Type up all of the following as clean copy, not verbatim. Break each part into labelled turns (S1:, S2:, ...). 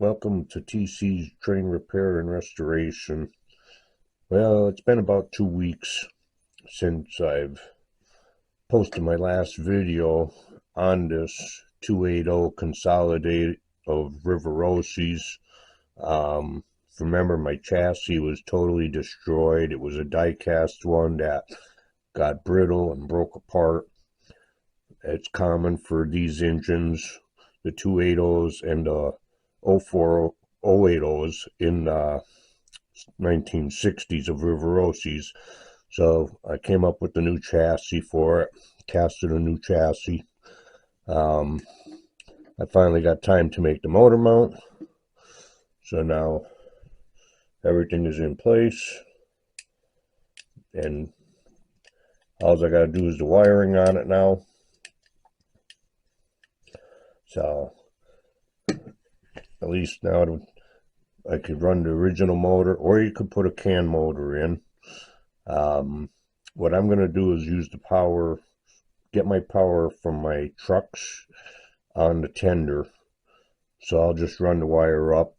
S1: Welcome to TC's Train Repair and Restoration. Well, it's been about 2 weeks since I've posted my last video on this 280 Consolidate of Rivarossi's. Remember, my chassis was totally destroyed. It was a die-cast one that got brittle and broke apart. It's common for these engines, the 280s and the 04 080s in 1960s of Rivarossi's. So I came up with a new chassis for it, casted a new chassis. I finally got time to make the motor mount. So now everything is in place, and all I gotta do is the wiring on it now. So at least now I could run the original motor, or you could put a can motor in. What I'm going to do is use the power, get my power from my trucks on the tender. So I'll just run the wire up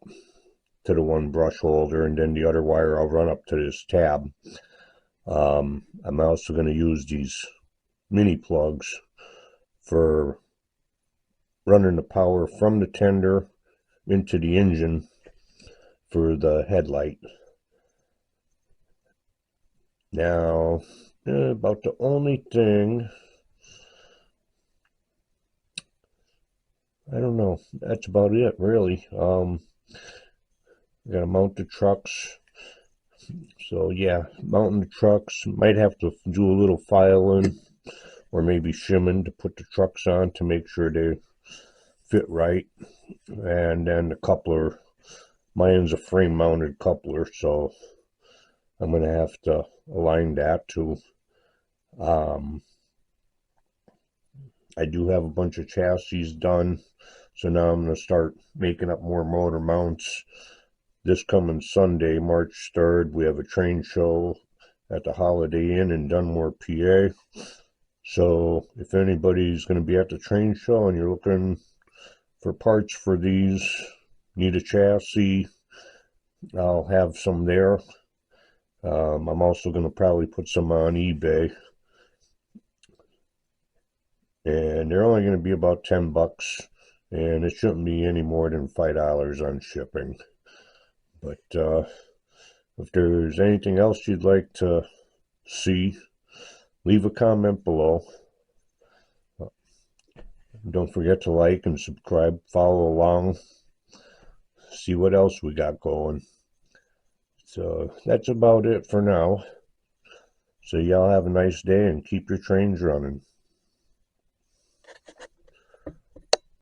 S1: to the one brush holder, and then the other wire I'll run up to this tab. I'm also going to use these mini plugs for running the power from the tender into the engine for the headlight. Now, about the only thing, I don't know, that's about it, really. I gotta mount the trucks. So yeah, mounting the trucks, might have to do a little filing or maybe shimming to put the trucks on to make sure they fit right. And then the coupler, mine's a frame mounted coupler, so I'm going to have to align that too. I do have a bunch of chassis done, so now I'm going to start making up more motor mounts. This coming Sunday, March 3rd, we have a train show at the Holiday Inn in Dunmore, PA. So if anybody's going to be at the train show and you're looking for parts for these, need a chassis, I'll have some there. I'm also going to probably put some on eBay, and they're only going to be about 10 bucks, and it shouldn't be any more than $5 on shipping. But if there's anything else you'd like to see, leave a comment below. Don't forget to like and subscribe, follow along, see what else we got going. So that's about it for now. So y'all have a nice day and keep your trains running.